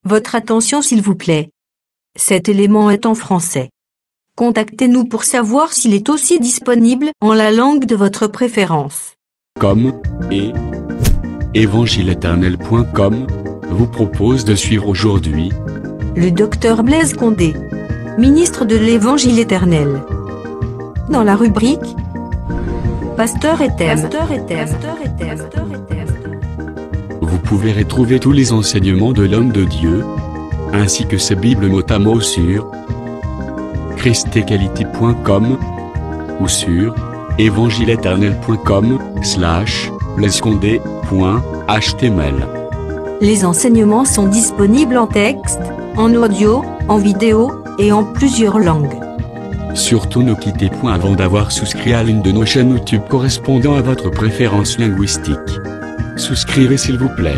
Votre attention s'il vous plaît. Cet élément est en français. Contactez-nous pour savoir s'il est aussi disponible en la langue de votre préférence. Comme et évangileéternel.com vous propose de suivre aujourd'hui Le docteur Blaise Condé, ministre de l'Évangile éternel. Dans la rubrique Pasteur et thème. Vous pouvez retrouver tous les enseignements de l'homme de Dieu, ainsi que ses bibles mot à mot sur christequality.com ou sur évangileséternel.com/blaisecondé.html. Les enseignements sont disponibles en texte, en audio, en vidéo et en plusieurs langues. Surtout ne quittez point avant d'avoir souscrit à l'une de nos chaînes YouTube correspondant à votre préférence linguistique. Souscrivez s'il vous plaît.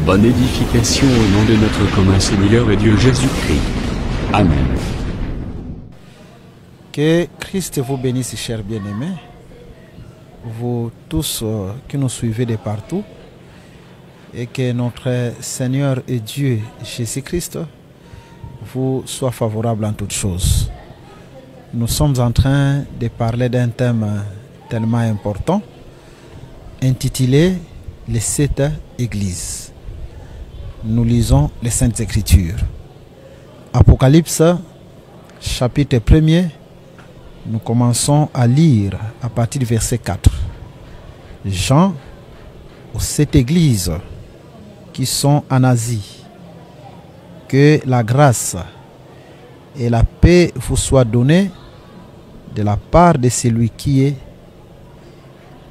Bonne édification au nom de notre commun Seigneur et Dieu Jésus-Christ. Amen. Que Christ vous bénisse, chers bien-aimés, vous tous qui nous suivez de partout, et que notre Seigneur et Dieu Jésus-Christ vous soit favorable en toutes choses. Nous sommes en train de parler d'un thème tellement important, intitulé « Les 7 Églises ». Nous lisons les Saintes Écritures. Apocalypse, chapitre 1er, nous commençons à lire à partir du verset 4. Jean, aux 7 églises qui sont en Asie, que la grâce et la paix vous soient données de la part de celui qui est,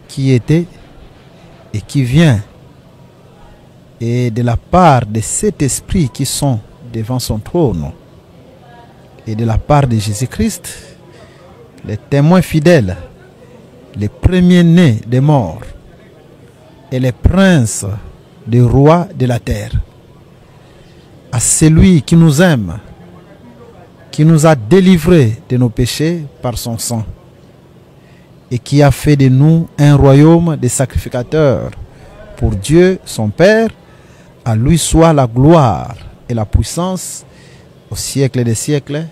qui était et qui vient, et de la part de cet esprit qui sont devant son trône, et de la part de Jésus-Christ, les témoins fidèles, les premiers-nés des morts, et les princes des rois de la terre. À celui qui nous aime, qui nous a délivrés de nos péchés par son sang, et qui a fait de nous un royaume de sacrificateurs pour Dieu son Père. À lui soit la gloire et la puissance au siècle des siècles.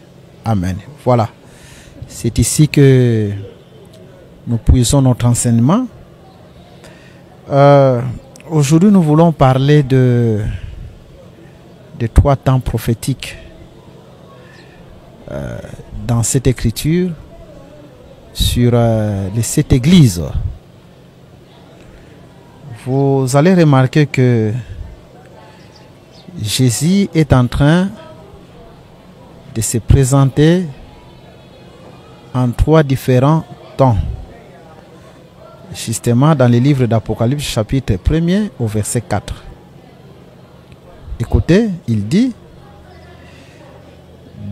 Amen. Voilà. C'est ici que nous puisons notre enseignement. Aujourd'hui, nous voulons parler de 3 temps prophétiques dans cette écriture sur les 7 églises. Vous allez remarquer que Jésus est en train de se présenter en 3 différents temps. Justement dans le livre d'Apocalypse chapitre 1er au verset 4. Écoutez, il dit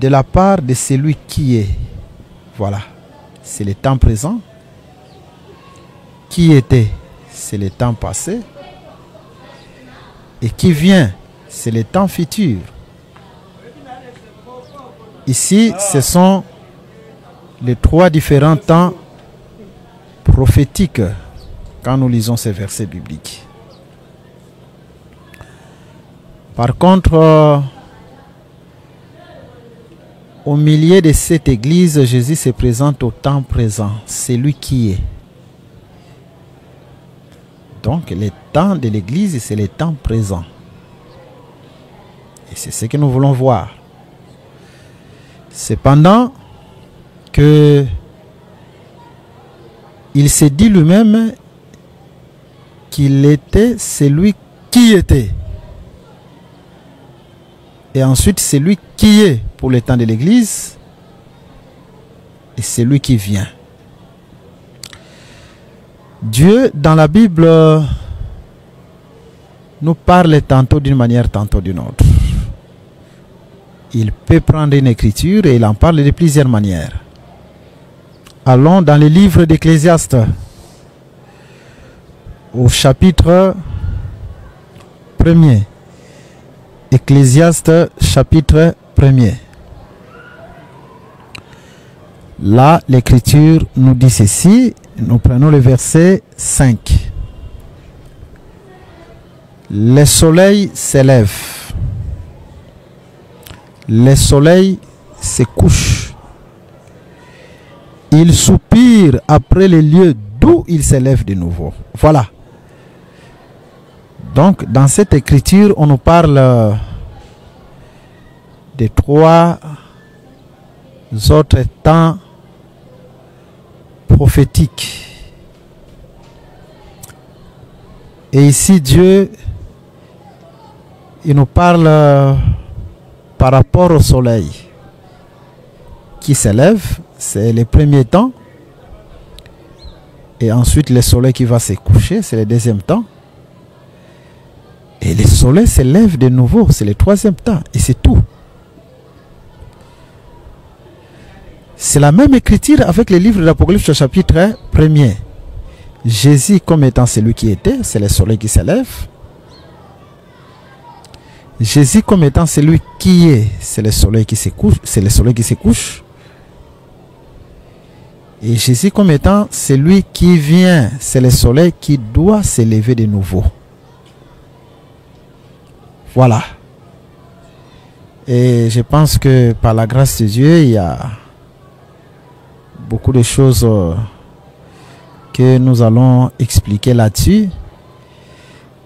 de la part de celui qui est, voilà, c'est le temps présent, qui était, c'est le temps passé, et qui vient, c'est le temps futur. Ici, ce sont les 3 différents temps prophétiques quand nous lisons ces versets bibliques. Par contre, au milieu de cette église, Jésus se présente au temps présent, c'est lui qui est. Donc, le temps de l'église, c'est le temps présent. Et c'est ce que nous voulons voir. Cependant que il s'est dit lui-même qu'il était celui qui était. Et ensuite, celui qui est pour le temps de l'Église et celui qui vient. Dieu, dans la Bible, nous parle tantôt d'une manière, tantôt d'une autre. Il peut prendre une écriture et il en parle de plusieurs manières. Allons dans le livre d'Ecclésiaste, au chapitre 1er. Ecclésiaste, chapitre 1er. Là, l'Écriture nous dit ceci. Nous prenons le verset 5. Le soleil s'élève. Le soleil se couche. Il soupire après les lieux d'où il s'élève de nouveau. Voilà. Donc, dans cette écriture, on nous parle de 3 autres temps prophétiques. Et ici, Dieu, il nous parle par rapport au soleil qui s'élève, c'est le premier temps. Et ensuite, le soleil qui va se coucher, c'est le deuxième temps. Et le soleil se lève de nouveau, c'est le troisième temps. Et c'est tout. C'est la même écriture avec les livres de l'Apocalypse chapitre 1er. Jésus comme étant celui qui était, c'est le soleil qui s'élève. Jésus comme étant celui qui est, c'est le soleil qui se couche, c'est le soleil qui se couche. Et Jésus comme étant celui qui vient, c'est le soleil qui doit s'élever de nouveau. Voilà. Et je pense que par la grâce de Dieu, il y a beaucoup de choses que nous allons expliquer là-dessus.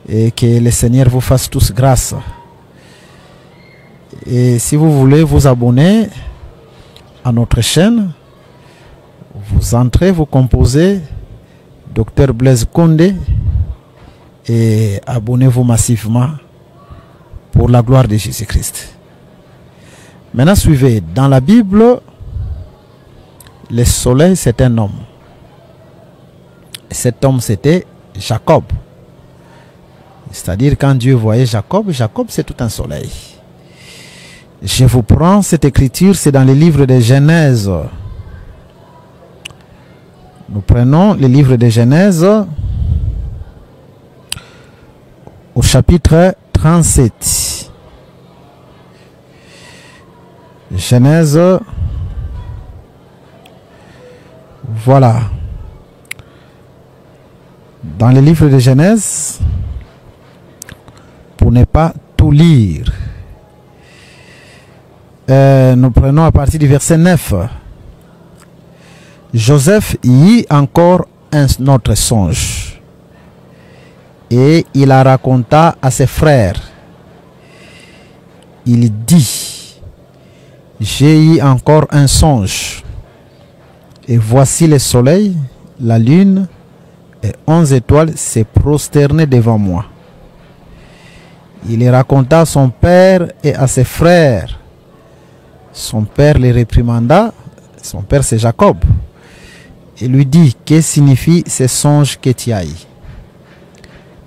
Et que le Seigneur vous fasse tous grâce. Et si vous voulez vous abonner à notre chaîne, vous entrez, vous composez Dr Blaise Condé et abonnez-vous massivement pour la gloire de Jésus-Christ. Maintenant, suivez. Dans la Bible, le soleil, c'est un homme. Cet homme, c'était Jacob. C'est-à-dire, quand Dieu voyait Jacob, Jacob, c'est tout un soleil. Je vous prends cette écriture, c'est dans le livre de Genèse. Nous prenons le livre de Genèse au chapitre 37. Genèse, voilà. Dans le livre de Genèse, pour ne pas tout lire, nous prenons à partir du verset 9. Joseph y eut encore un autre songe, et il la raconta à ses frères. Il dit: j'ai eu encore un songe, et voici le soleil, la lune et 11 étoiles se prosternaient devant moi. Il les raconta à son père et à ses frères. Son père les réprimanda. Son père, c'est Jacob. Et lui dit: que signifie ce songe que tu as eu?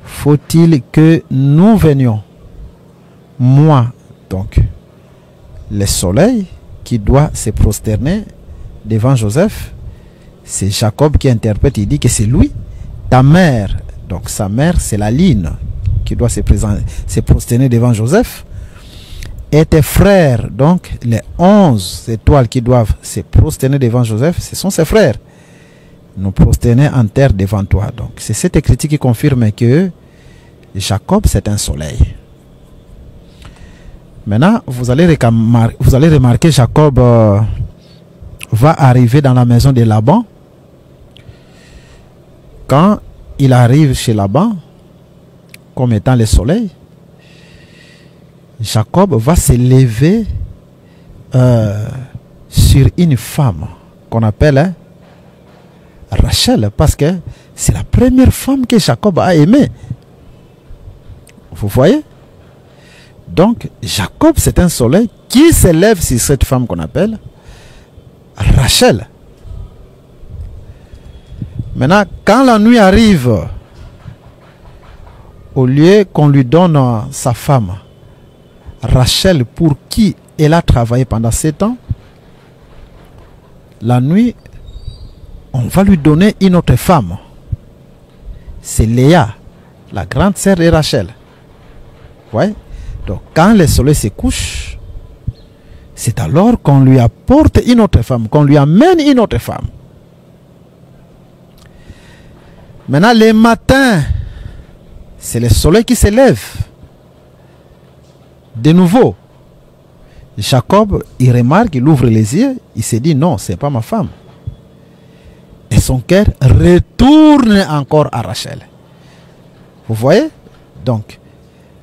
Faut-il que nous venions, moi, donc, le soleil qui doit se prosterner devant Joseph? C'est Jacob qui interprète. Il dit que c'est lui. Ta mère, donc sa mère, c'est la lune qui doit se prosterner devant Joseph. Et tes frères, donc les 11 étoiles qui doivent se prosterner devant Joseph, ce sont ses frères. Nous prosterner en terre devant toi. Donc c'est cette écriture qui confirme que Jacob, c'est un soleil. Maintenant, vous allez remarquer Jacob va arriver dans la maison de Laban. Quand il arrive chez Laban, comme étant le soleil, Jacob va se lever sur une femme qu'on appelle Rachel, parce que c'est la première femme que Jacob a aimée. Vous voyez? Donc, Jacob, c'est un soleil qui se lève sur cette femme qu'on appelle Rachel. Maintenant, quand la nuit arrive, au lieu qu'on lui donne sa femme, Rachel, pour qui elle a travaillé pendant 7 ans, la nuit, on va lui donner une autre femme. C'est Léa, la grande sœur de Rachel. Vous voyez? Donc, quand le soleil se couche, c'est alors qu'on lui apporte une autre femme, qu'on lui amène une autre femme. Maintenant, le matin, C'est le soleil qui s'élève. De nouveau, Jacob, il remarque, il ouvre les yeux, il se dit non, ce n'est pas ma femme. Et son cœur retourne encore à Rachel. Vous voyez? Donc,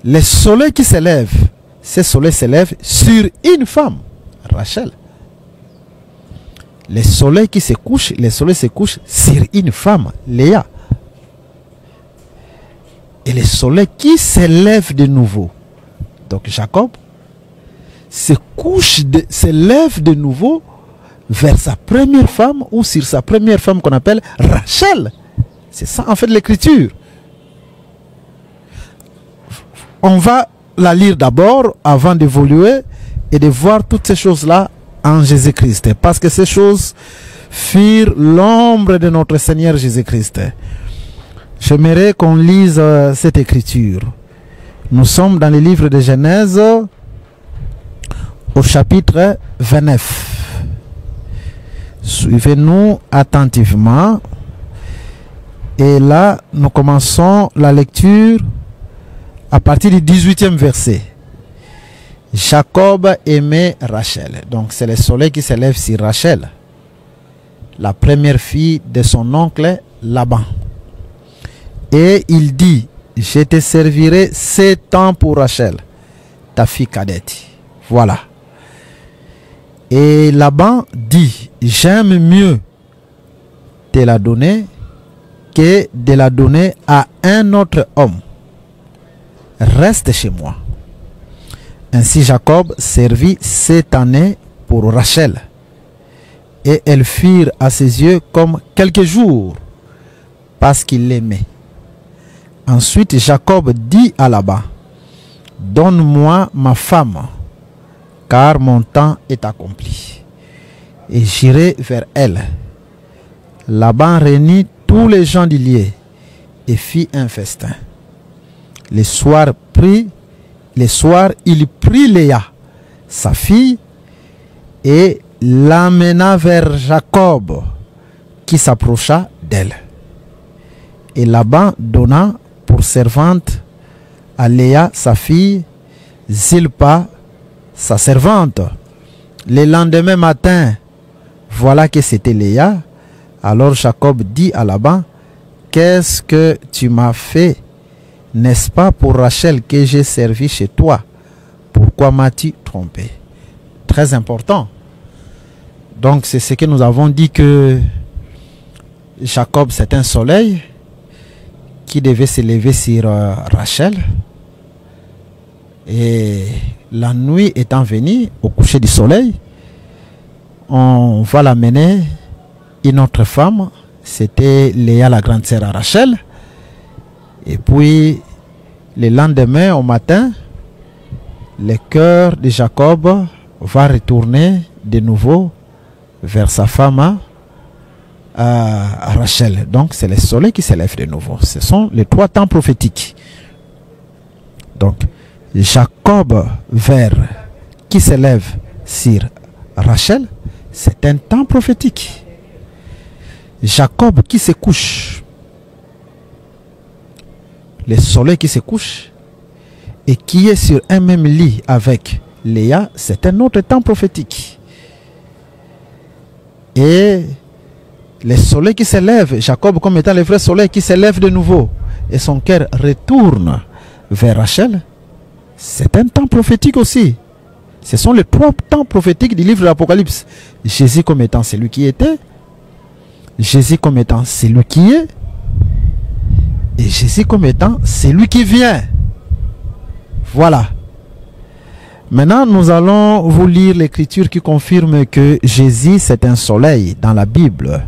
le soleil qui s'élève, ce soleil s'élève sur une femme, Rachel. Le soleil qui se couche, le soleil se couche sur une femme, Léa. Et le soleil qui s'élève de nouveau. Donc Jacob se lève de nouveau vers sa première femme ou sur sa première femme qu'on appelle Rachel. C'est ça en fait l'écriture. On va la lire d'abord avant d'évoluer et de voir toutes ces choses-là en Jésus-Christ. Parce que ces choses firent l'ombre de notre Seigneur Jésus-Christ. J'aimerais qu'on lise cette écriture. Nous sommes dans le livre de Genèse au chapitre 29. Suivez-nous attentivement. Et là, nous commençons la lecture à partir du 18e verset. Jacob aimait Rachel. Donc c'est le soleil qui s'élève sur Rachel, la première fille de son oncle Laban. Et il dit, je te servirai 7 ans pour Rachel, ta fille cadette. Voilà. Et Laban dit, j'aime mieux te la donner que de la donner à un autre homme. Reste chez moi. Ainsi Jacob servit 7 années pour Rachel. Et elles furent à ses yeux comme quelques jours, parce qu'il l'aimait. Ensuite Jacob dit à Laban, donne-moi ma femme, car mon temps est accompli, et j'irai vers elle. Laban réunit tous les gens du lieu et fit un festin. Le soir, il prit Léa, sa fille, et l'amena vers Jacob, qui s'approcha d'elle. Et Laban donna pour servante à Léa, sa fille, Zilpa, sa servante. Le lendemain matin, voilà que c'était Léa. Alors Jacob dit à Laban, qu'est-ce que tu m'as fait? N'est-ce pas pour Rachel que j'ai servi chez toi? Pourquoi m'as-tu trompé? Très important. Donc c'est ce que nous avons dit, que Jacob c'est un soleil qui devait se lever sur Rachel. Et la nuit étant venue, au coucher du soleil, on va l'amener une autre femme. C'était Léa, la grande sœur à Rachel. Et puis, le lendemain, au matin, le cœur de Jacob va retourner de nouveau vers sa femme à Rachel. Donc, c'est le soleil qui s'élève de nouveau. Ce sont les 3 temps prophétiques. Donc, Jacob vers qui s'élève sur Rachel, c'est un temps prophétique. Jacob qui se couche, le soleil qui se couche et qui est sur un même lit avec Léa, c'est un autre temps prophétique. Et le soleil qui s'élève, Jacob comme étant le vrai soleil qui s'élève de nouveau et son cœur retourne vers Rachel, c'est un temps prophétique aussi. Ce sont les 3 temps prophétiques du livre de l'Apocalypse. Jésus comme étant celui qui était, Jésus comme étant celui qui est, et Jésus comme étant celui qui vient. Voilà. Maintenant, nous allons vous lire l'écriture qui confirme que Jésus, c'est un soleil dans la Bible.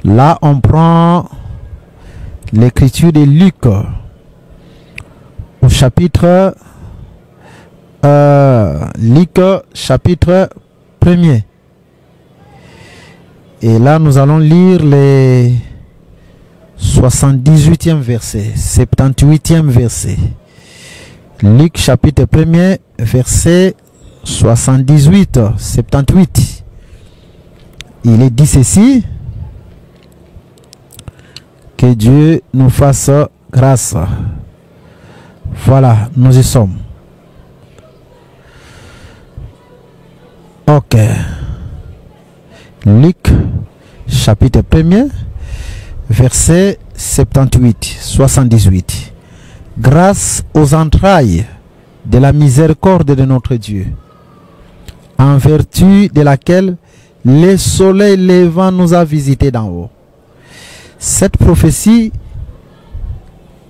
Là, on prend l'écriture de Luc au chapitre Luc, chapitre 1er. Et là, nous allons lire les 78e verset, 78e verset. Luc chapitre 1er, verset 78, 78. Il est dit ceci: que Dieu nous fasse grâce. Voilà, nous y sommes. Ok. Luc, chapitre 1er, verset 78. Grâce aux entrailles de la miséricorde de notre Dieu, en vertu de laquelle le soleil levant nous a visités d'en haut. Cette prophétie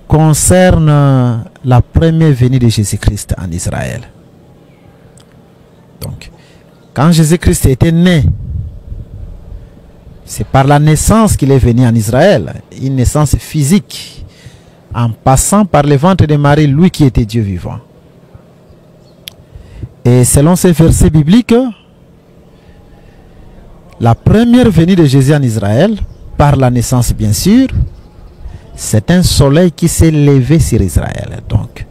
concerne la première venue de Jésus-Christ en Israël. Donc, quand Jésus-Christ était né, c'est par la naissance qu'il est venu en Israël, une naissance physique, en passant par le ventre de Marie, lui qui était Dieu vivant. Et selon ces versets bibliques, la première venue de Jésus en Israël, par la naissance bien sûr, c'est un soleil qui s'est levé sur Israël. Donc,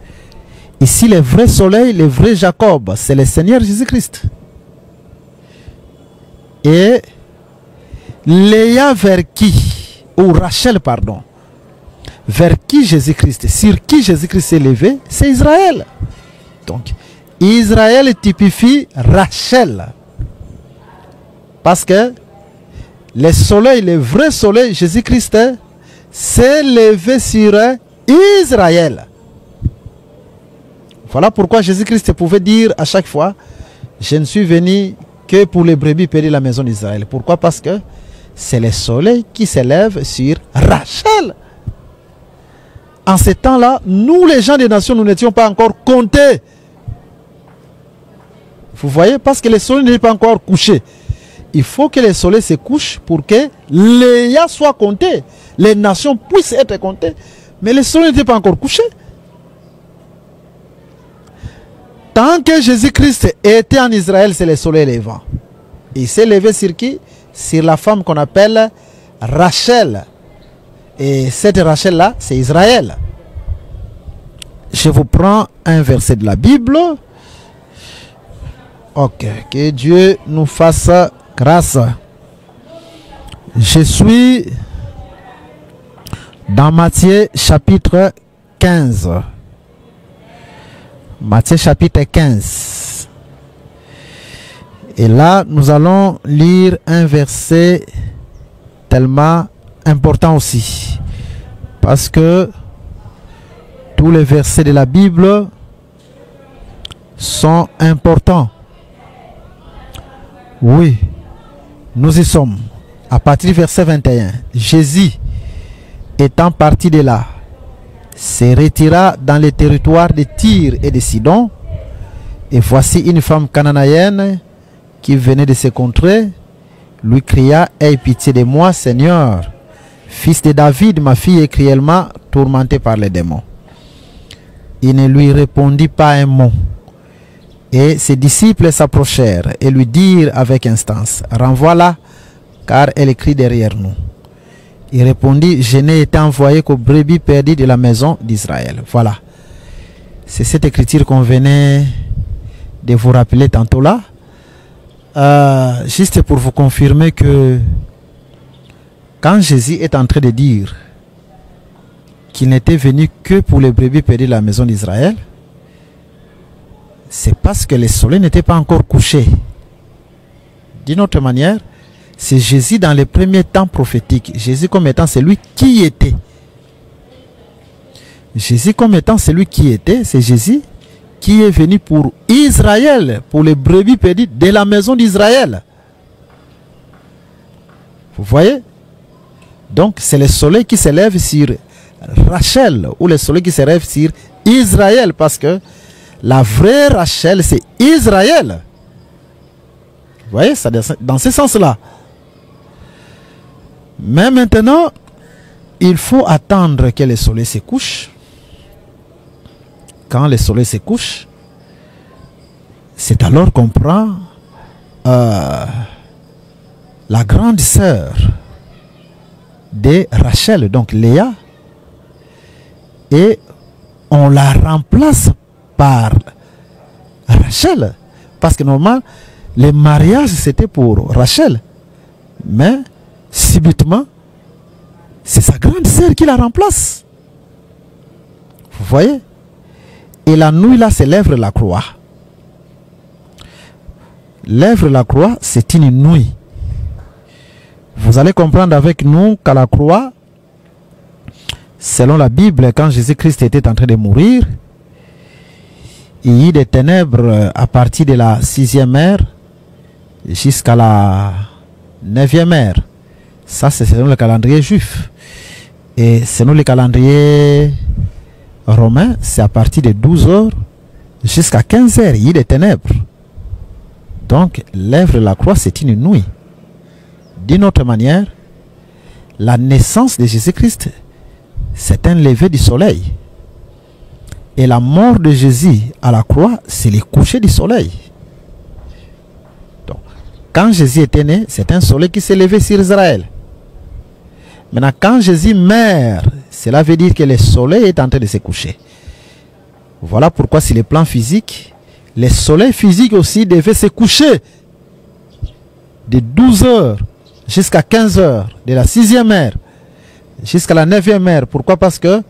ici le vrai soleil, le vrai Jacob, c'est le Seigneur Jésus-Christ. Et Léa vers qui, ou Rachel pardon, vers qui Jésus-Christ, sur qui Jésus-Christ s'est levé, c'est Israël. Donc, Israël typifie Rachel. Parce que le soleil, le vrai soleil, Jésus-Christ, s'est levé sur Israël. Voilà pourquoi Jésus-Christ pouvait dire à chaque fois, je ne suis venu que pour les brebis perdues de la maison d'Israël. Pourquoi? Parce que c'est le soleil qui s'élève sur Rachel. En ce temps-là, nous les gens des nations, nous n'étions pas encore comptés. Vous voyez, parce que le soleil n'est pas encore couché. Il faut que le soleil se couche pour que Léa soit compté. Les nations puissent être comptées. Mais le soleil n'était pas encore couché. Tant que Jésus-Christ était en Israël, c'est le soleil levant. Il s'est levé sur qui? Sur la femme qu'on appelle Rachel. Et cette Rachel-là, c'est Israël. Je vous prends un verset de la Bible. Ok, que Dieu nous fasse grâce. Je suis dans Matthieu chapitre 15. Matthieu chapitre 15. Et là, nous allons lire un verset tellement important aussi. Parce que tous les versets de la Bible sont importants. Oui, nous y sommes. À partir du verset 21. Jésus, étant parti de là, se retira dans les territoires de Tyr et de Sidon. Et voici une femme cananéenne qui venait de se contrer, lui cria, « Aie pitié de moi, Seigneur, fils de David, ma fille est cruellement tourmentée par les démons. » Il ne lui répondit pas un mot. Et ses disciples s'approchèrent et lui dirent avec instance, « Renvoie-la, car elle crie derrière nous. » Il répondit, « Je n'ai été envoyé qu'aux brebis perdues de la maison d'Israël. » Voilà. C'est cette écriture qu'on venait de vous rappeler tantôt là. Juste pour vous confirmer que quand Jésus est en train de dire qu'il n'était venu que pour les brebis perdues de la maison d'Israël, c'est parce que le soleil n'était pas encore couché. D'une autre manière, c'est Jésus dans les premiers temps prophétiques. Jésus comme étant celui qui était. Jésus comme étant celui qui était, c'est Jésus qui est venu pour Israël, pour les brebis perdues de la maison d'Israël. Vous voyez? Donc c'est le soleil qui s'élève sur Rachel, ou le soleil qui s'élève sur Israël, parce que la vraie Rachel, c'est Israël. Vous voyez, ça, dans ce sens-là. Mais maintenant, il faut attendre que le soleil se couche. Quand le soleil se couche, c'est alors qu'on prend la grande sœur de Rachel, donc Léa, et on la remplace par Rachel. Parce que normalement, le mariage c'était pour Rachel. Mais subitement, c'est sa grande sœur qui la remplace. voyez? Et la nouille là, c'est l'œuvre de la croix. L'œuvre de la croix, c'est une nouille. Vous allez comprendre avec nous qu'à la croix, selon la Bible, quand Jésus-Christ était en train de mourir, il y a eu des ténèbres à partir de la 6e heure jusqu'à la 9e heure. Ça, c'est selon le calendrier juif. Et selon le calendrier romain, c'est à partir de 12 heures jusqu'à 15 heures. Il y a eu des ténèbres. Donc, l'œuvre de la croix, c'est une nuit. D'une autre manière, la naissance de Jésus-Christ, c'est un lever du soleil. Et la mort de Jésus à la croix, c'est le coucher du soleil. Donc, quand Jésus était né, c'est un soleil qui s'est levé sur Israël. Maintenant, quand Jésus meurt, cela veut dire que le soleil est en train de se coucher. Voilà pourquoi, sur le plan physique, le soleil physique aussi devait se coucher de 12 heures jusqu'à 15 heures, de la 6e heure jusqu'à la 9e heure. Pourquoi? Parce que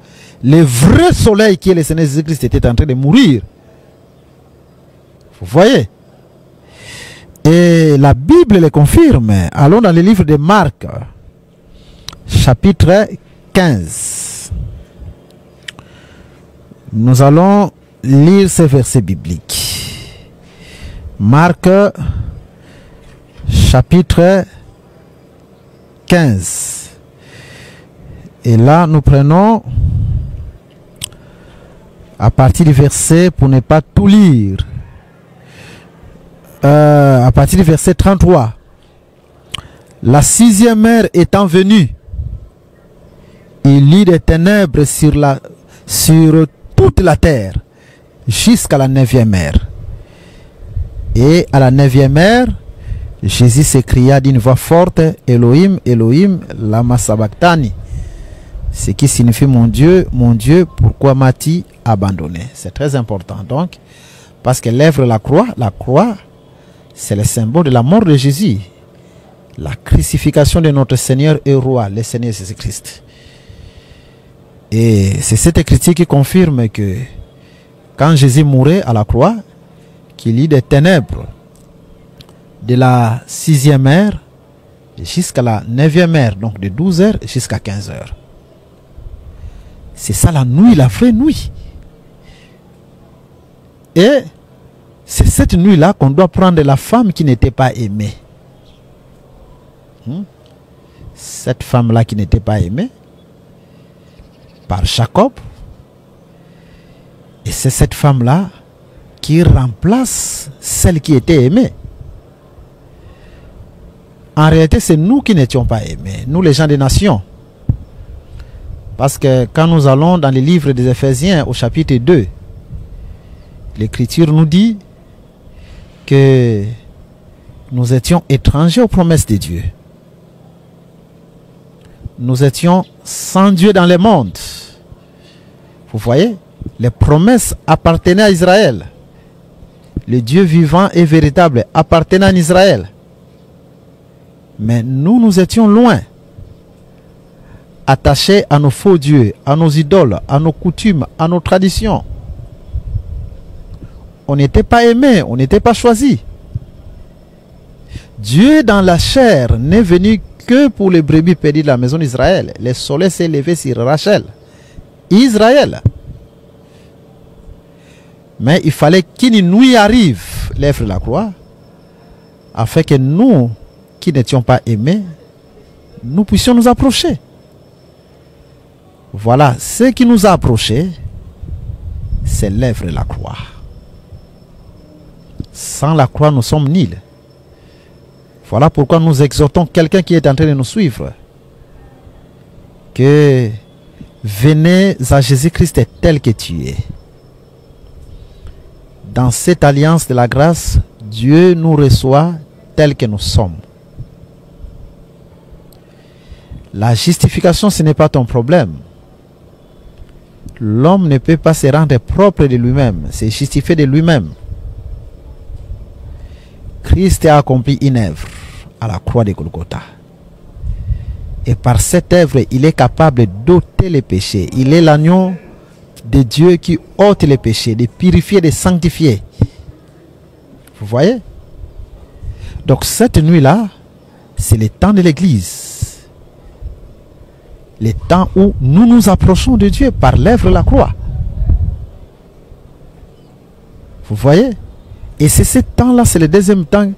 le vrai soleil qui est le Seigneur Jésus-Christ était en train de mourir. Vous voyez? Et la Bible le confirme. Allons dans le livre de Marc, chapitre 15. Nous allons lire ces versets bibliques. Marc, chapitre 15. Et là, nous prenons à partir du verset, pour ne pas tout lire, à partir du verset 33. La 6e heure étant venue, il y eut des ténèbres sur toute la terre jusqu'à la 9e heure. Et à la 9e heure, Jésus s'écria d'une voix forte, Elohim, Elohim, lama sabachthani. Ce qui signifie mon Dieu, pourquoi m'as-tu abandonné? C'est très important donc, parce que l'œuvre de la croix, c'est le symbole de la mort de Jésus, la crucifixion de notre Seigneur et Roi, le Seigneur Jésus-Christ. Et c'est cette écriture qui confirme que quand Jésus mourait à la croix, qu'il y eut des ténèbres de la 6e heure jusqu'à la 9e heure, donc de 12 heures jusqu'à 15 heures. C'est ça la nuit, la vraie nuit. Et c'est cette nuit-là qu'on doit prendre la femme qui n'était pas aimée. Cette femme-là qui n'était pas aimée par Jacob. Et c'est cette femme-là qui remplace celle qui était aimée. En réalité, c'est nous qui n'étions pas aimés, nous les gens des nations. Parce que quand nous allons dans les livres des Éphésiens au chapitre 2, l'Écriture nous dit que nous étions étrangers aux promesses de Dieu. Nous étions sans Dieu dans le monde. Vous voyez, les promesses appartenaient à Israël. Le Dieu vivant et véritable appartenait à Israël. Mais nous étions loin, attachés à nos faux dieux, à nos idoles, à nos coutumes, à nos traditions. On n'était pas aimés, on n'était pas choisis. Dieu dans la chair n'est venu que pour les brebis perdues de la maison d'Israël. Le soleil s'est levé sur Rachel, Israël. Mais il fallait qu'une nuit arrive, l'œuvre de la croix, afin que nous, qui n'étions pas aimés, nous puissions nous approcher. Voilà, ce qui nous a approchés, c'est l'œuvre de la croix. Sans la croix, nous sommes nuls. Voilà pourquoi nous exhortons quelqu'un qui est en train de nous suivre, que venez à Jésus-Christ tel que tu es. Dans cette alliance de la grâce, Dieu nous reçoit tel que nous sommes. La justification, ce n'est pas ton problème. L'homme ne peut pas se rendre propre de lui-même, se justifier de lui-même. Christ a accompli une œuvre à la croix de Golgotha. Et par cette œuvre, il est capable d'ôter les péchés. Il est l'agneau de Dieu qui ôte les péchés, de purifier, de sanctifier. Vous voyez? Donc cette nuit-là, c'est le temps de l'église. Le temps où nous nous approchons de Dieu par l'œuvre de la croix. Vous voyez? Et c'est ce temps-là, c'est le deuxième temps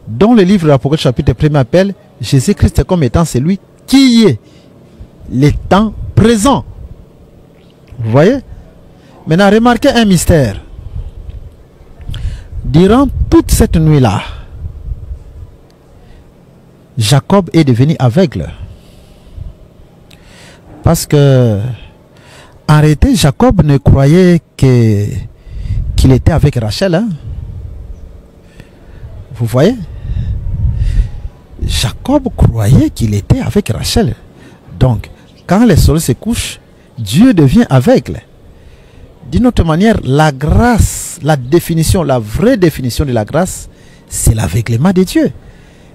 dont le livre de l'Apocalypse chapitre 1 appelle Jésus-Christ comme étant celui qui est le temps présent. Vous voyez? Maintenant, remarquez un mystère. Durant toute cette nuit-là, Jacob est devenu aveugle. Parce que, en réalité, Jacob ne croyait qu'il était avec Rachel. Hein? Vous voyez? Jacob croyait qu'il était avec Rachel. Donc, quand le soleil se couche, Dieu devient aveugle. D'une autre manière, la grâce, la définition, la vraie définition de la grâce, c'est l'aveuglement de Dieu.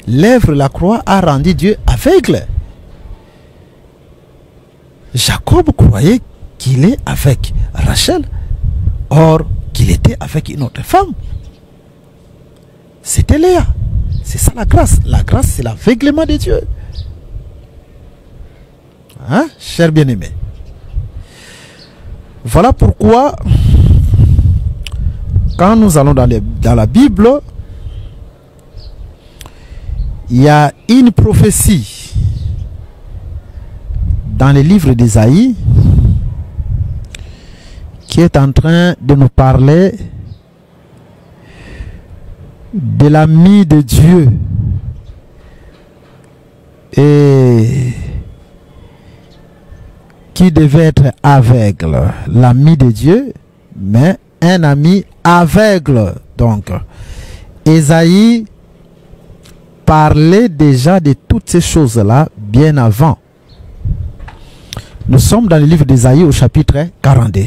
L'œuvre de la croix a rendu Dieu aveugle. Jacob croyait qu'il est avec Rachel, or qu'il était avec une autre femme. C'était Léa. C'est ça la grâce. La grâce, c'est l'aveuglement de Dieu. Hein, cher bien-aimé? Voilà pourquoi, quand nous allons dans la Bible, il y a une prophétie dans le livre d'Ésaïe qui est en train de nous parler de l'ami de Dieu et qui devait être aveugle, l'ami de Dieu, mais un ami aveugle. Donc, Ésaïe parlait déjà de toutes ces choses-là bien avant. Nous sommes dans le livre d'Ésaïe au chapitre 42.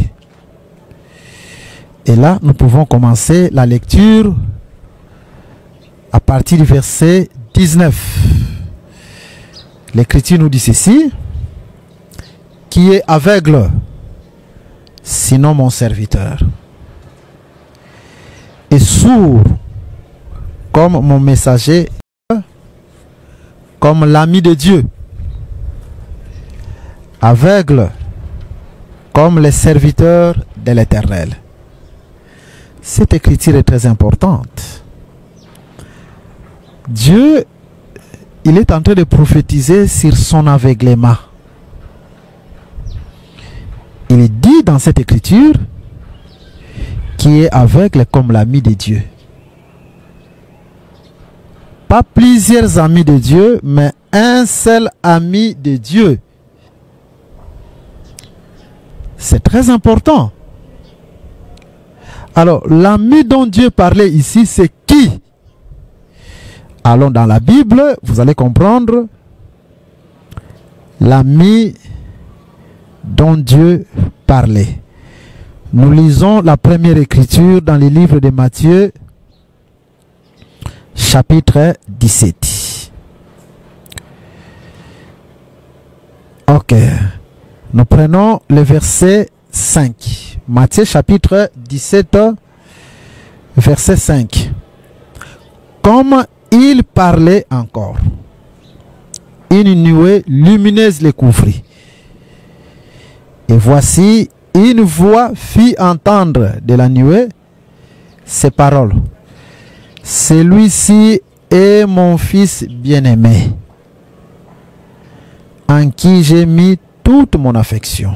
Et là, nous pouvons commencer la lecture à partir du verset 19. L'Écriture nous dit ceci: qui est aveugle, sinon mon serviteur, et sourd comme mon messager, comme l'ami de Dieu, aveugle comme les serviteurs de l'Éternel. Cette écriture est très importante. Dieu, il est en train de prophétiser sur son aveuglement. Il dit dans cette écriture qui est aveugle comme l'ami de Dieu. Pas plusieurs amis de Dieu, mais un seul ami de Dieu. C'est très important. Alors, l'ami dont Dieu parlait ici, c'est qui? Allons dans la Bible, vous allez comprendre l'ami dont Dieu parlait. Nous lisons la première écriture dans le livre de Matthieu, chapitre 17. Ok. Nous prenons le verset 5. Matthieu chapitre 17, verset 5. Comme il parlait encore, une nuée lumineuse les couvrit. Et voici, une voix fit entendre de la nuée ces paroles: celui-ci est mon fils bien-aimé, en qui j'ai mis toute mon affection.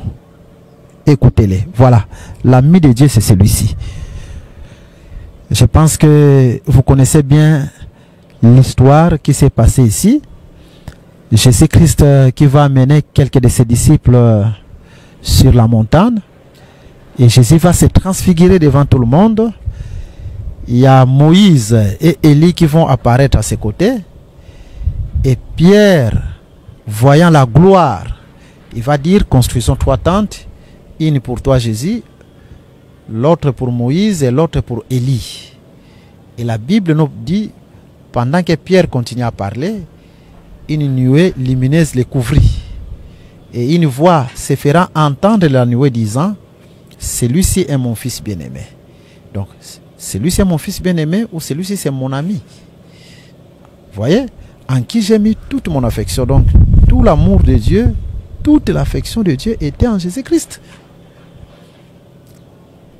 Écoutez-les. Voilà, l'ami de Dieu, c'est celui-ci. Je pense que vous connaissez bien l'histoire qui s'est passée ici. Jésus-Christ qui va amener quelques de ses disciples sur la montagne. Et Jésus va se transfigurer devant tout le monde. Il y a Moïse et Élie qui vont apparaître à ses côtés. Et Pierre, voyant la gloire, il va dire: construisons 3 tentes, une pour toi Jésus, l'autre pour Moïse et l'autre pour Élie. Et la Bible nous dit, pendant que Pierre continue à parler, une nuée lumineuse les couvrit. Et une voix se fera entendre de la nuée disant: celui-ci est mon fils bien-aimé. Donc, celui-ci est mon fils bien-aimé ou celui-ci c'est mon ami. Vous voyez, en qui j'ai mis toute mon affection. Donc, tout l'amour de Dieu, toute l'affection de Dieu était en Jésus-Christ.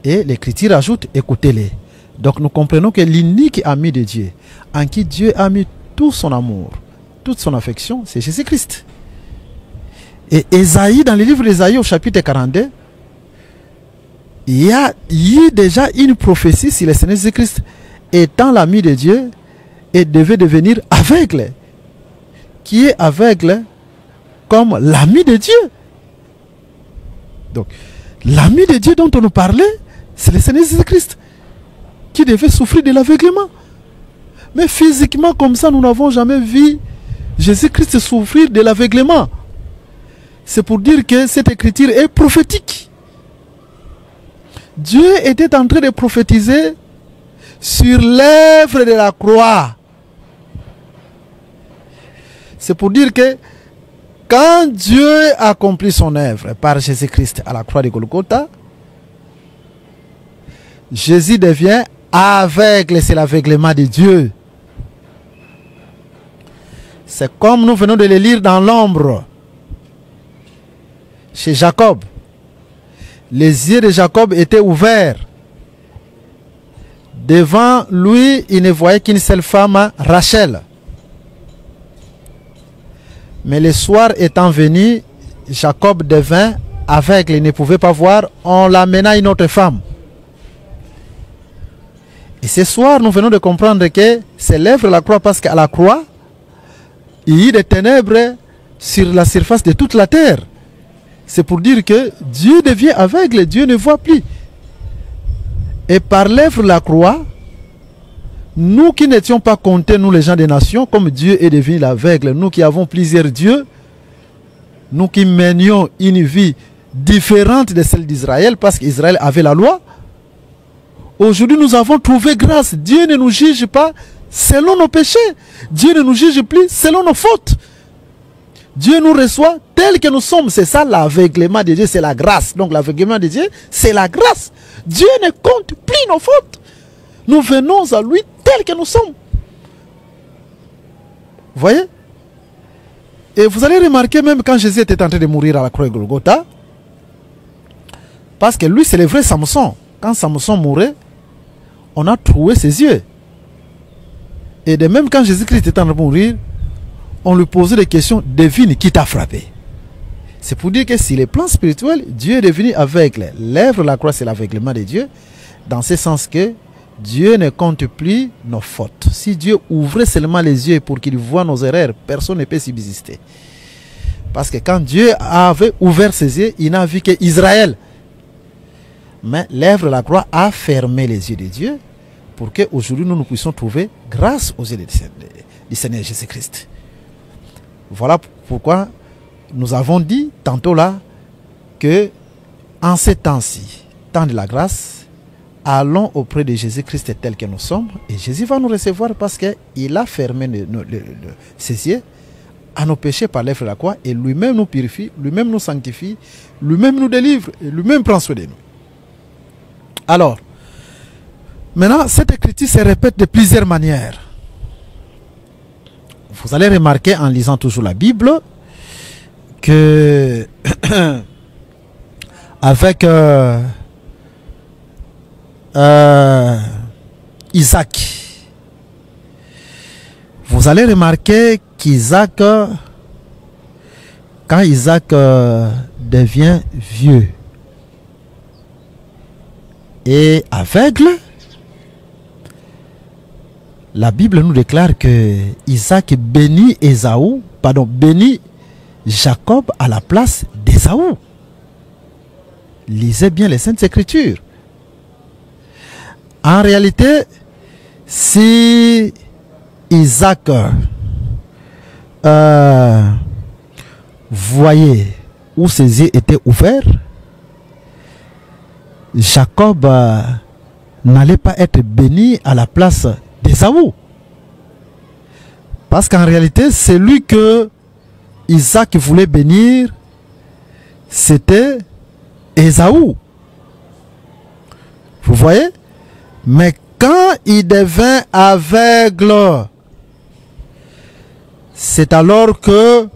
Et l'Écriture ajoute, écoutez-les. Donc, nous comprenons que l'unique ami de Dieu, en qui Dieu a mis tout son amour, toute son affection, c'est Jésus-Christ. Et Ésaïe, dans le livre d'Ésaïe au chapitre 42, il y a déjà une prophétie sur le Seigneur Jésus-Christ étant l'ami de Dieu et devait devenir aveugle. Qui est aveugle comme l'ami de Dieu. Donc, l'ami de Dieu dont on nous parlait, c'est le Seigneur Jésus-Christ qui devait souffrir de l'aveuglement. Mais physiquement, comme ça, nous n'avons jamais vu Jésus-Christ souffrir de l'aveuglement. C'est pour dire que cette écriture est prophétique. Dieu était en train de prophétiser sur l'œuvre de la croix. C'est pour dire que quand Dieu accomplit son œuvre par Jésus-Christ à la croix de Golgotha, Jésus devient aveugle, c'est l'aveuglement de Dieu. C'est comme nous venons de le lire dans l'ombre. Chez Jacob, les yeux de Jacob étaient ouverts. Devant lui, il ne voyait qu'une seule femme, Rachel. Mais le soir étant venu, Jacob devint aveugle, il ne pouvait pas voir. On l'amena à une autre femme. Et ce soir, nous venons de comprendre que c'est l'œuvre de la croix, parce qu'à la croix, il y a des ténèbres sur la surface de toute la terre. C'est pour dire que Dieu devient aveugle, Dieu ne voit plus. Et par l'œuvre de la croix, nous qui n'étions pas comptés, nous les gens des nations, comme Dieu est devenu aveugle, nous qui avons plusieurs dieux, nous qui menions une vie différente de celle d'Israël, parce qu'Israël avait la loi, aujourd'hui nous avons trouvé grâce. Dieu ne nous juge pas selon nos péchés. Dieu ne nous juge plus selon nos fautes. Dieu nous reçoit tel que nous sommes. C'est ça l'aveuglement de Dieu, c'est la grâce. Donc l'aveuglement de Dieu, c'est la grâce. Dieu ne compte plus nos fautes. Nous venons à lui tel que nous sommes. Vous voyez? Et vous allez remarquer, même quand Jésus était en train de mourir à la croix de Golgotha, parce que lui c'est le vrai Samson. Quand Samson mourait, on a troué ses yeux. Et de même quand Jésus-Christ était en train de mourir, on lui posait des questions, devine qui t'a frappé. C'est pour dire que sur les plans spirituels, Dieu est devenu aveugle. L'œuvre de la croix, c'est l'aveuglement de Dieu, dans ce sens que Dieu ne compte plus nos fautes. Si Dieu ouvrait seulement les yeux pour qu'il voie nos erreurs, personne ne peut subsister. Parce que quand Dieu avait ouvert ses yeux, il n'a vu qu'Israël. Mais l'œuvre de la croix a fermé les yeux de Dieu pour qu'aujourd'hui nous puissions trouver grâce aux yeux du Seigneur Jésus-Christ. Voilà pourquoi nous avons dit tantôt là que en ces temps-ci, temps de la grâce, allons auprès de Jésus-Christ tel que nous sommes et Jésus va nous recevoir parce qu'il a fermé ses yeux à nos péchés par l'œuvre de la croix et lui-même nous purifie, lui-même nous sanctifie, lui-même nous délivre et lui-même prend soin de nous. Alors, maintenant, cette écriture se répète de plusieurs manières. Vous allez remarquer en lisant toujours la Bible que avec Isaac, vous allez remarquer qu'Isaac, quand Isaac devient vieux et aveugle, la Bible nous déclare que Isaac bénit bénit Jacob à la place d'Ésaü. Lisez bien les Saintes Écritures. En réalité, si Isaac voyait où ses yeux étaient ouverts, Jacob n'allait pas être béni à la place d'Ésaü. Parce qu'en réalité, celui que Isaac voulait bénir, c'était Ésaü. voyez? Mais quand il devint aveugle, c'est alors que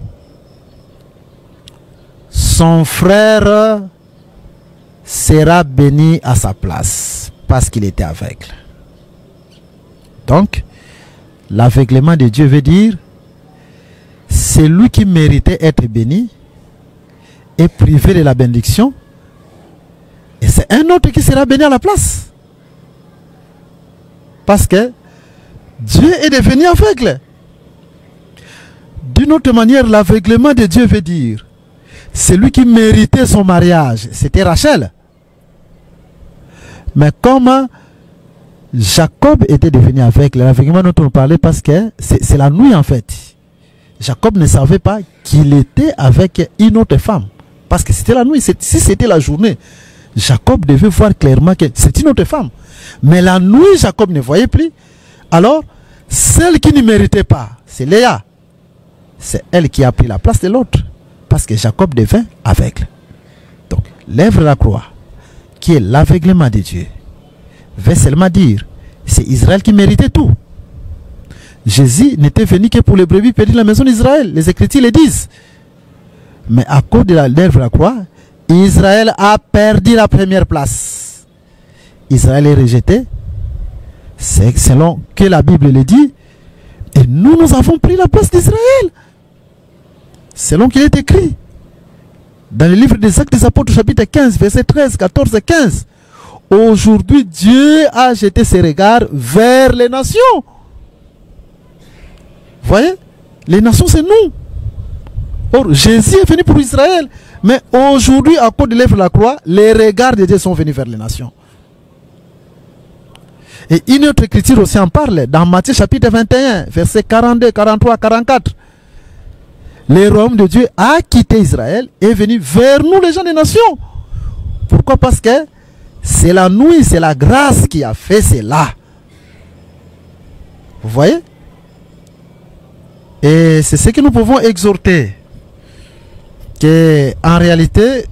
son frère sera béni à sa place, parce qu'il était aveugle. Donc, l'aveuglement de Dieu veut dire, c'est lui qui méritait être béni et privé de la bénédiction, et c'est un autre qui sera béni à la place. Parce que Dieu est devenu aveugle. D'une autre manière, l'aveuglement de Dieu veut dire, c'est lui qui méritait son mariage, c'était Rachel. Mais comme Jacob était devenu aveugle, l'aveuglement dont on parlait, parce que c'est la nuit en fait. Jacob ne savait pas qu'il était avec une autre femme, parce que c'était la nuit. Si c'était la journée, Jacob devait voir clairement que c'est une autre femme. Mais la nuit, Jacob ne voyait plus. Alors, celle qui ne méritait pas, c'est Léa. C'est elle qui a pris la place de l'autre, parce que Jacob devint aveugle. Donc, l'œuvre de la croix, qui est l'aveuglement de Dieu, veut seulement dire, c'est Israël qui méritait tout. Jésus n'était venu que pour les brebis perdues de la maison d'Israël. Les Écritures le disent. Mais à cause de l'œuvre de la croix, Israël a perdu la première place. Israël est rejeté. C'est selon que la Bible le dit. Et nous avons pris la place d'Israël. Selon qu'il est écrit dans le livre des Actes des Apôtres, chapitre 15, versets 13, 14 et 15. Aujourd'hui, Dieu a jeté ses regards vers les nations. Vous voyez? Les nations, c'est nous. Or, Jésus est venu pour Israël. Mais aujourd'hui, à cause de l'œuvre de la croix, les regards de Dieu sont venus vers les nations. Et une autre écriture aussi en parle. Dans Matthieu chapitre 21, versets 42, 43, 44. Le royaume de Dieu a quitté Israël et est venu vers nous, les gens des nations. Pourquoi? Parce que c'est la nuit, c'est la grâce qui a fait cela. Vous voyez? Et c'est ce que nous pouvons exhorter. Que en réalité,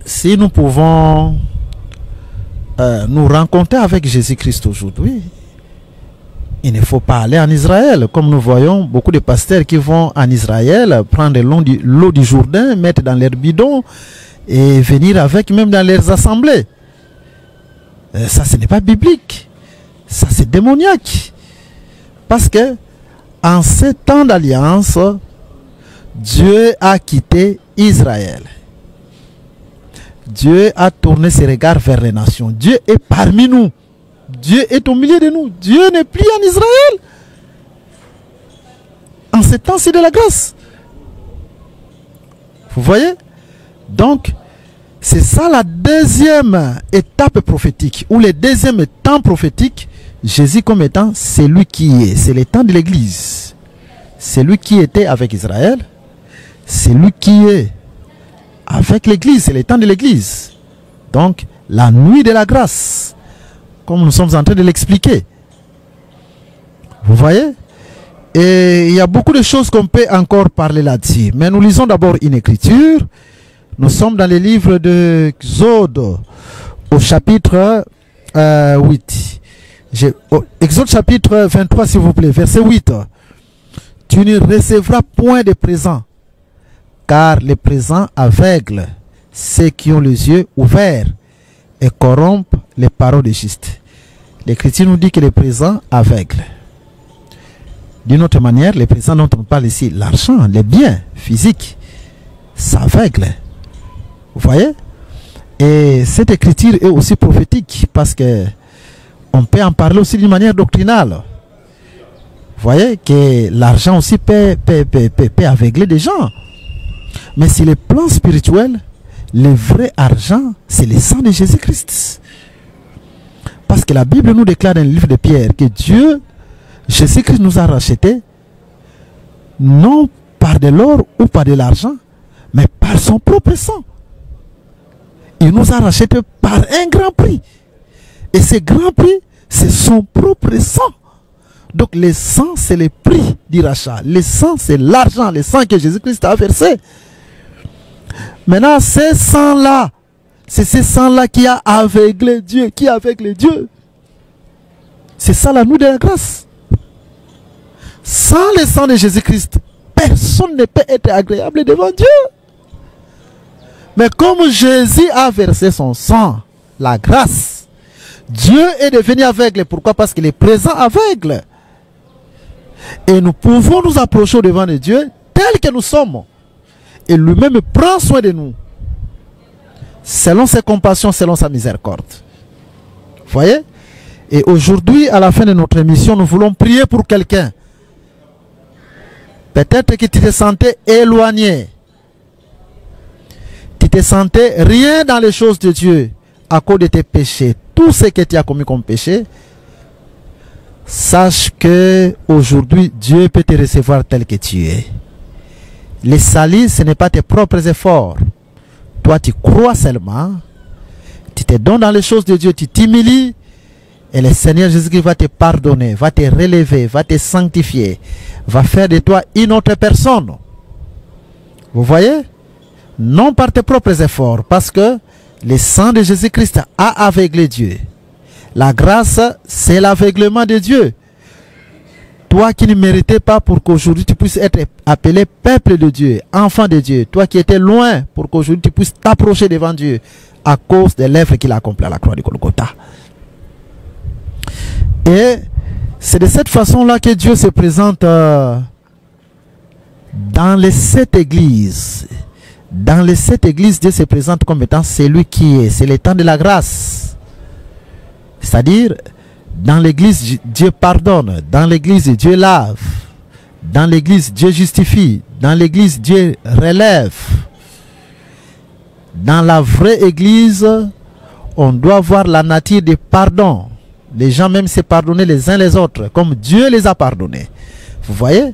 si nous pouvons nous rencontrer avec Jésus-Christ aujourd'hui, il ne faut pas aller en Israël. Comme nous voyons beaucoup de pasteurs qui vont en Israël prendre l'eau du Jourdain, mettre dans leurs bidons et venir avec même dans leurs assemblées. Ça, ce n'est pas biblique. Ça, c'est démoniaque. Parce que en ces temps d'alliance, Dieu a quitté Israël. Dieu a tourné ses regards vers les nations. Dieu est parmi nous. Dieu est au milieu de nous. Dieu n'est plus en Israël. En ces temps, c'est de la grâce. Vous voyez? Donc, c'est ça la deuxième étape prophétique, ou le deuxième temps prophétique. Jésus comme étant celui qui est. C'est le temps de l'Église. Celui qui était avec Israël. C'est lui qui est avec l'Église, c'est le temps de l'Église. Donc, la nuit de la grâce, comme nous sommes en train de l'expliquer. Vous voyez? Et il y a beaucoup de choses qu'on peut encore parler là-dessus. Mais nous lisons d'abord une écriture. Nous sommes dans le livre de Exode, au chapitre 8. Exode chapitre 23, s'il vous plaît, verset 8. Tu ne recevras point de présent, car les présents aveuglent ceux qui ont les yeux ouverts et corrompent les paroles de juste. L'Écriture nous dit que les présents aveuglent. D'une autre manière, les présents dont on parle ici, l'argent, les biens physiques, ça aveugle. Vous voyez? Et cette écriture est aussi prophétique parce que on peut en parler aussi d'une manière doctrinale. Vous voyez que l'argent aussi peut aveugler des gens. Mais sur le plan spirituel, le vrai argent, c'est le sang de Jésus-Christ. Parce que la Bible nous déclare dans le livre de Pierre que Dieu, Jésus-Christ nous a rachetés, non par de l'or ou par de l'argent, mais par son propre sang. Il nous a rachetés par un grand prix. Et ce grand prix, c'est son propre sang. Donc le sang, c'est le prix du rachat. Le sang, c'est l'argent, le sang que Jésus-Christ a versé. Maintenant, ce sang-là, C'est ce sang-là qui a aveuglé Dieu, qui aveugle Dieu. C'est ça la nous de la grâce. Sans le sang de Jésus-Christ, personne ne peut être agréable devant Dieu. Mais comme Jésus a versé son sang, la grâce, Dieu est devenu aveugle. Pourquoi? Parce qu'il est présent aveugle. Et nous pouvons nous approcher devant de Dieu tel que nous sommes. Et lui-même prend soin de nous. Selon ses compassions, selon sa miséricorde. Vous voyez? Et aujourd'hui, à la fin de notre émission, nous voulons prier pour quelqu'un. Peut-être que tu te sentais éloigné. Tu te sentais rien dans les choses de Dieu à cause de tes péchés. Tout ce que tu as commis comme péché, sache que aujourd'hui Dieu peut te recevoir tel que tu es. Les salis, ce n'est pas tes propres efforts. Toi, tu crois seulement. Tu te donnes dans les choses de Dieu, tu t'humilies. Et le Seigneur Jésus-Christ va te pardonner, va te relever, va te sanctifier, va faire de toi une autre personne. Vous voyez? Non par tes propres efforts, parce que le sang de Jésus-Christ a aveuglé Dieu. La grâce, c'est l'aveuglement de Dieu. Toi qui ne méritais pas pour qu'aujourd'hui tu puisses être appelé peuple de Dieu, enfant de Dieu. Toi qui étais loin pour qu'aujourd'hui tu puisses t'approcher devant Dieu à cause de l'œuvre qu'il a accomplie à la croix de Golgotha. Et c'est de cette façon-là que Dieu se présente dans les 7 églises. Dans les 7 églises, Dieu se présente comme étant celui qui est. C'est le temps de la grâce. C'est-à-dire, dans l'église, Dieu pardonne. Dans l'église, Dieu lave. Dans l'église, Dieu justifie. Dans l'église, Dieu relève. Dans la vraie église, on doit avoir la nature de pardon. Les gens même se pardonner les uns les autres, comme Dieu les a pardonnés. Vous voyez?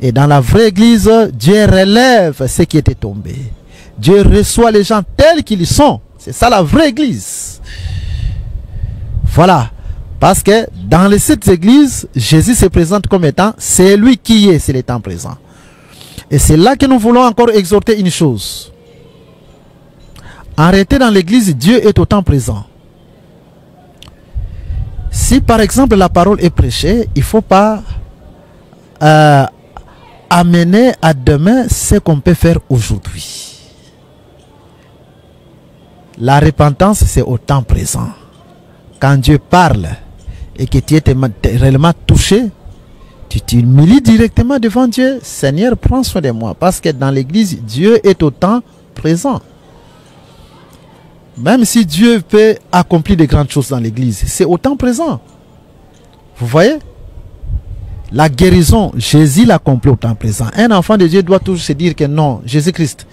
Et dans la vraie église, Dieu relève ce qui était tombé. Dieu reçoit les gens tels qu'ils sont. C'est ça la vraie église. Voilà. Parce que dans les 7 églises, Jésus se présente comme étant c'est lui qui est, c'est le temps présent. Et c'est là que nous voulons encore exhorter une chose. Arrêtez dans l'église, Dieu est au temps présent. Si par exemple la parole est prêchée, il ne faut pas amener à demain ce qu'on peut faire aujourd'hui. La repentance, c'est au temps présent. Quand Dieu parle et que tu es réellement touché, tu t'humilies directement devant Dieu. Seigneur, prends soin de moi. Parce que dans l'église, Dieu est au temps présent. Même si Dieu peut accomplir de grandes choses dans l'église, c'est au temps présent. Vous voyez? La guérison, Jésus l'accomplit au temps présent. Un enfant de Dieu doit toujours se dire que non, Jésus-Christ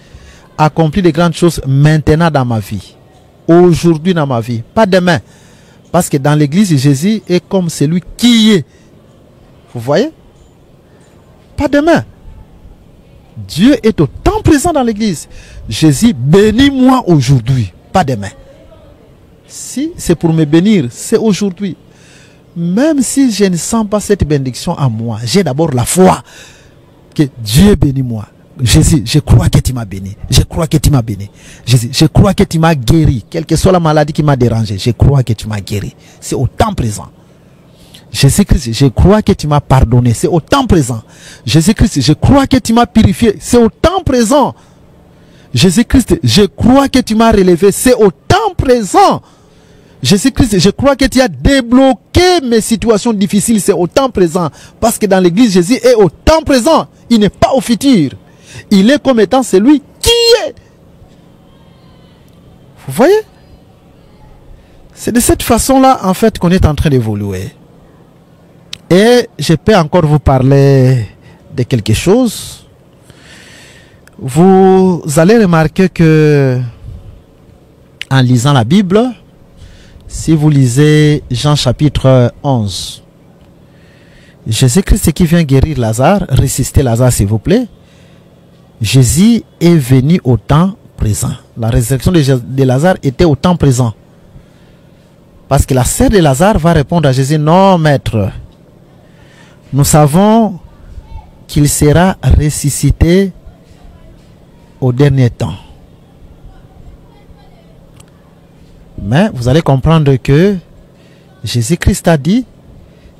accomplit de grandes choses maintenant dans ma vie. Aujourd'hui dans ma vie, pas demain. Parce que dans l'église, Jésus est comme celui qui est. Vous voyez? Pas demain. Dieu est au temps présent dans l'église. Jésus, bénis-moi aujourd'hui. Pas demain. Si c'est pour me bénir, c'est aujourd'hui. Même si je ne sens pas cette bénédiction en moi, j'ai d'abord la foi que Dieu bénit moi. Jésus, je crois que tu m'as béni. Je crois que tu m'as béni. Jésus, je crois que tu m'as guéri. Quelle que soit la maladie qui m'a dérangé, je crois que tu m'as guéri. C'est au temps présent. Jésus-Christ, je crois que tu m'as pardonné. C'est au temps présent. Jésus-Christ, je crois que tu m'as purifié. C'est au temps présent. Jésus-Christ, je crois que tu m'as relevé. C'est au temps présent. Jésus-Christ, je crois que tu as débloqué mes situations difficiles. C'est au temps présent. Parce que dans l'église, Jésus est au temps présent. Il n'est pas au futur. Il est comme étant celui qui est. Vous voyez? C'est de cette façon-là, en fait, qu'on est en train d'évoluer. Et je peux encore vous parler de quelque chose. Vous allez remarquer que, en lisant la Bible, si vous lisez Jean chapitre 11, Jésus-Christ qui vient guérir Lazare, ressusciter Lazare s'il vous plaît, Jésus est venu au temps présent. La résurrection de Lazare était au temps présent. Parce que la sœur de Lazare va répondre à Jésus, non maître, nous savons qu'il sera ressuscité au dernier temps. Mais vous allez comprendre que Jésus-Christ a dit,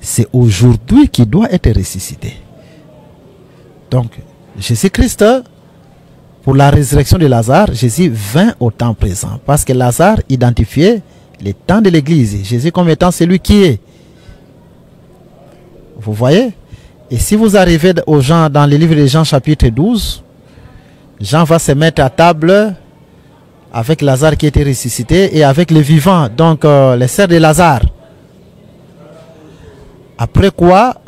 c'est aujourd'hui qu'il doit être ressuscité. Donc, Jésus-Christ, pour la résurrection de Lazare, Jésus vint au temps présent. Parce que Lazare identifiait les temps de l'Église. Jésus comme étant celui qui est. Vous voyez? Et si vous arrivez aux gens dans le livre de Jean chapitre 12, Jean va se mettre à table avec Lazare qui était ressuscité et avec les vivants, donc les sœurs de Lazare. Après quoi,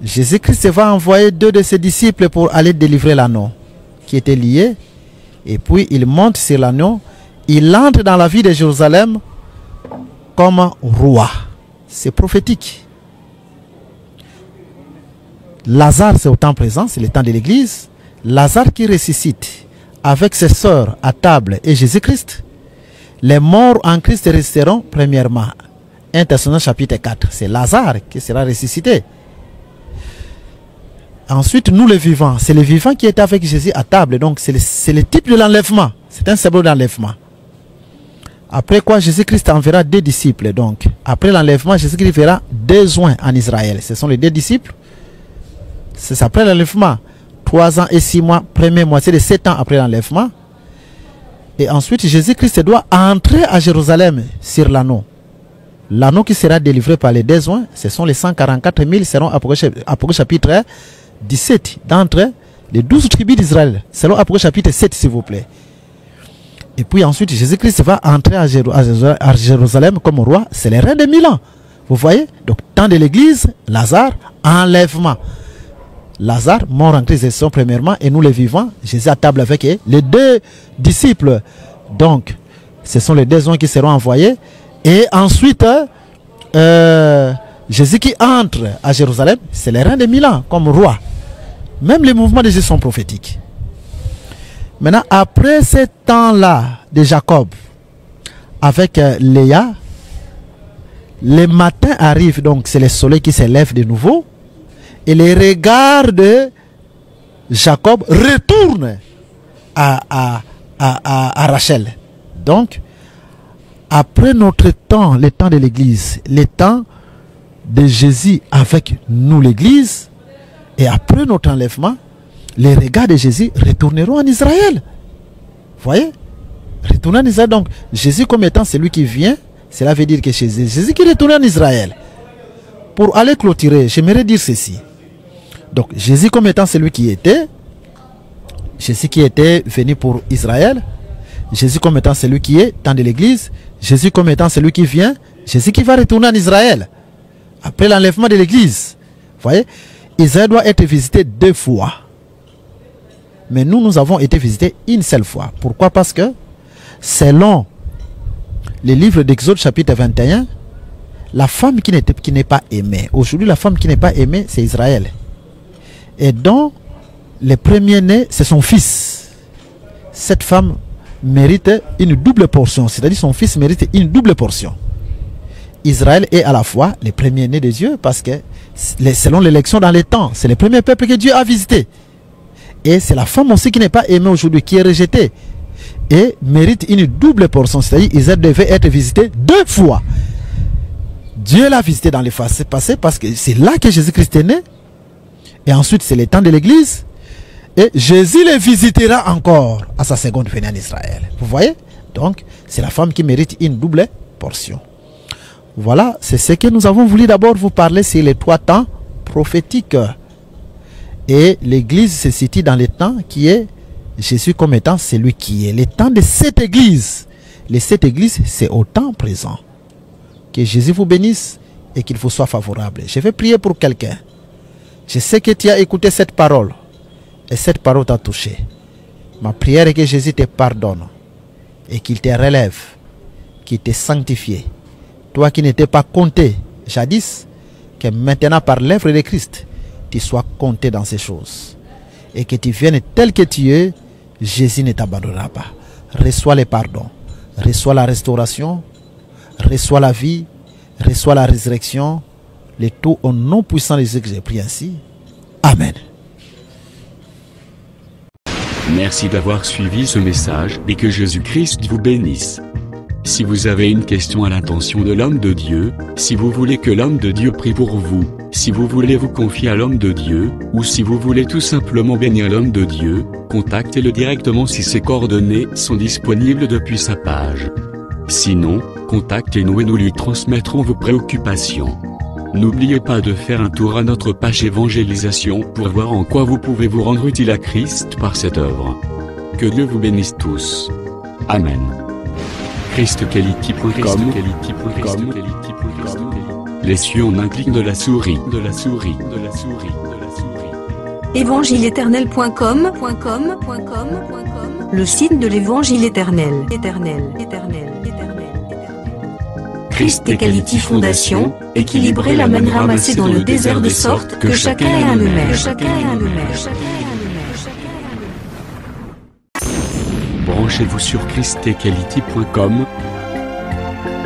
Jésus-Christ va envoyer 2 de ses disciples pour aller délivrer l'anneau qui était lié. Et puis il monte sur l'anneau. Il entre dans la vie de Jérusalem comme roi. C'est prophétique. Lazare, c'est au temps présent, c'est le temps de l'Église. Lazare qui ressuscite avec ses sœurs à table et Jésus-Christ. Les morts en Christ resteront premièrement. 1 Thessaloniciens chapitre 4. C'est Lazare qui sera ressuscité. Ensuite, nous les vivants. C'est les vivants qui étaient avec Jésus à table. Donc, c'est le type de l'enlèvement. C'est un symbole d'enlèvement. Après quoi, Jésus-Christ enverra 2 disciples. Donc, après l'enlèvement, Jésus-Christ fera 2 joints en Israël. Ce sont les 2 disciples. C'est après l'enlèvement. 3 ans et 6 mois, première moitié de 7 ans après l'enlèvement. Et ensuite, Jésus-Christ doit entrer à Jérusalem sur l'anneau. L'anneau qui sera délivré par les 2 joints, ce sont les 144 000, seront Apocalypse chapitre 17, d'entre les 12 tribus d'Israël, selon Apocalypse chapitre 7, s'il vous plaît. Et puis ensuite, Jésus-Christ va entrer à Jérusalem comme roi. C'est le règne de 1000 ans. Vous voyez? Donc, temps de l'église, Lazare, enlèvement. Lazare, mort en Christ, sont premièrement, et nous les vivants, Jésus à table avec les 2 disciples. Donc, ce sont les 2 joints qui seront envoyés. Et ensuite, Jésus qui entre à Jérusalem, c'est le règne de 1000 ans comme roi. Même les mouvements de Jésus sont prophétiques. Maintenant, après ce temps-là de Jacob, avec Léa, le matin arrive, donc c'est le soleil qui s'élève de nouveau. Et les regards de Jacob retournent à Rachel. Donc, après notre temps, le temps de l'église, le temps de Jésus avec nous l'église, et après notre enlèvement, les regards de Jésus retourneront en Israël. Vous voyez? Retourner en Israël. Donc, Jésus comme étant celui qui vient, cela veut dire que Jésus qui retourne en Israël. Pour aller clôturer, j'aimerais dire ceci. Donc, Jésus comme étant celui qui était, Jésus qui était venu pour Israël, Jésus comme étant celui qui est, temps de l'église, Jésus comme étant celui qui vient, Jésus qui va retourner en Israël. Après l'enlèvement de l'église. Vous voyez? Israël doit être visité 2 fois. Mais nous avons été visités une seule fois. Pourquoi? Parce que, selon le livre d'Exode chapitre 21, la femme qui n'est pas aimée, aujourd'hui la femme qui n'est pas aimée, c'est Israël. Et donc, le premier-né, c'est son fils. Cette femme mérite une double portion, c'est-à-dire son fils mérite une double portion. Israël est à la fois le premier-né de Dieu, parce que selon l'élection dans les temps, c'est le premier peuple que Dieu a visité. Et c'est la femme aussi qui n'est pas aimée aujourd'hui, qui est rejetée, et mérite une double portion, c'est-à-dire Israël devait être visité 2 fois. Dieu l'a visité dans les phases passées, parce que c'est là que Jésus-Christ est né. Et ensuite, c'est le temps de l'église. Et Jésus les visitera encore à sa seconde venue en Israël. Vous voyez? Donc, c'est la femme qui mérite une double portion. Voilà, c'est ce que nous avons voulu d'abord vous parler sur les 3 temps prophétiques. Et l'église se situe dans le temps qui est Jésus comme étant celui qui est. Le temps de cette église. Les 7 églises, c'est au temps présent. Que Jésus vous bénisse et qu'il vous soit favorable. Je vais prier pour quelqu'un. Je sais que tu as écouté cette parole. Et cette parole t'a touché. Ma prière est que Jésus te pardonne. Et qu'il te relève. Qu'il te sanctifie. Toi qui n'étais pas compté jadis. Que maintenant par l'œuvre de Christ. Tu sois compté dans ces choses. Et que tu viennes tel que tu es. Jésus ne t'abandonnera pas. Reçois le pardon. Reçois la restauration. Reçois la vie. Reçois la résurrection. Le tout au nom puissant de Jésus que j'ai pris ainsi. Amen. Merci d'avoir suivi ce message et que Jésus-Christ vous bénisse. Si vous avez une question à l'intention de l'homme de Dieu, si vous voulez que l'homme de Dieu prie pour vous, si vous voulez vous confier à l'homme de Dieu, ou si vous voulez tout simplement bénir l'homme de Dieu, contactez-le directement si ses coordonnées sont disponibles depuis sa page. Sinon, contactez-nous et nous lui transmettrons vos préoccupations. N'oubliez pas de faire un tour à notre page évangélisation pour voir en quoi vous pouvez vous rendre utile à Christ par cette œuvre. Que Dieu vous bénisse tous. Amen. ChristQuality.com. Les cieux en un clic de la souris. Évangile-éternel.com. Le site de l'Évangile éternel. Christ Equality Fondation, équilibrer la manne ramassée dans le désert de sorte que chacun ait un maire. Branchez-vous sur ChristEquality.com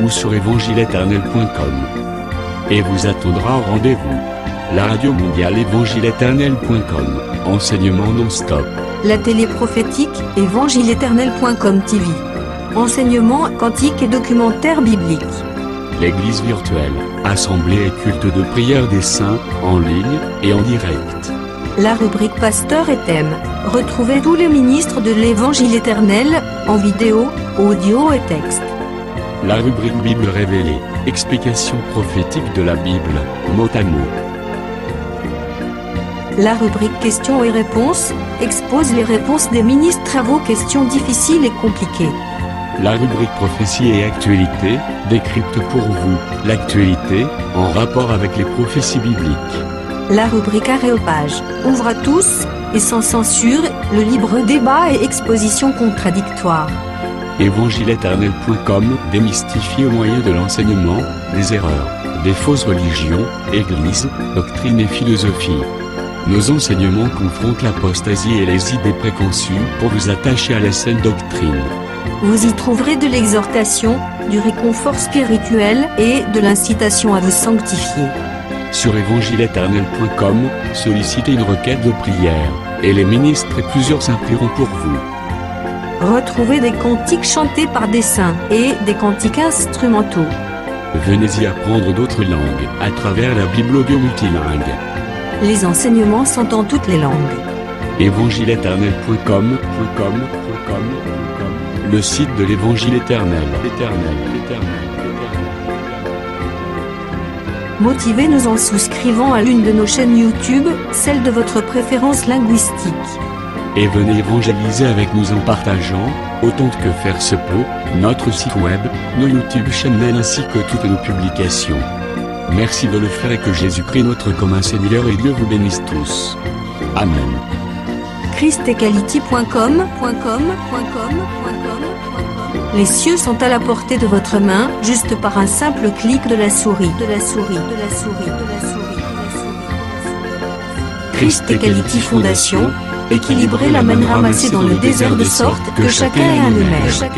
ou sur évangile-éternel.com et vous attendra au rendez-vous. La radio mondiale évangile-éternel.com, enseignement non-stop. La télé prophétique, évangile-éternel.com TV. Enseignement quantique et documentaire biblique. L'église virtuelle, assemblée et culte de prière des saints, en ligne et en direct. La rubrique Pasteur et thème. Retrouvez tous les ministres de l'Évangile éternel, en vidéo, audio et texte. La rubrique Bible révélée, explication prophétique de la Bible, mot à mot. La rubrique Questions et réponses, expose les réponses des ministres à vos questions difficiles et compliquées. La rubrique Prophétie et actualité, décrypte pour vous l'actualité, en rapport avec les prophéties bibliques. La rubrique Aréopage, ouvre à tous, et sans censure, le libre débat et exposition contradictoire. Évangile-éternel.com, démystifié au moyen de l'enseignement, des erreurs, des fausses religions, églises, doctrines et philosophie. Nos enseignements confrontent l'apostasie et les idées préconçues pour vous attacher à la saine doctrine. Vous y trouverez de l'exhortation, du réconfort spirituel et de l'incitation à vous sanctifier. Sur évangile-éternel.com, sollicitez une requête de prière, et les ministres et plusieurs saints prieront pour vous. Retrouvez des cantiques chantés par des saints et des cantiques instrumentaux. Venez y apprendre d'autres langues à travers la Bible audio multilingue. Les enseignements sont en toutes les langues. évangile-éternel.com, le site de l'Évangile éternel. Motivez-nous en souscrivant à l'une de nos chaînes YouTube, celle de votre préférence linguistique. Et venez évangéliser avec nous en partageant, autant que faire se peut, notre site web, nos YouTube channels ainsi que toutes nos publications. Merci de le faire et que Jésus-Christ notre commun Seigneur et Dieu vous bénisse tous. Amen. ChristEquality.com. Les cieux sont à la portée de votre main, juste par un simple clic de la souris. Christ Equality Fondation, équilibrer la manne ramassée dans le désert de sorte que chacun ait un maire.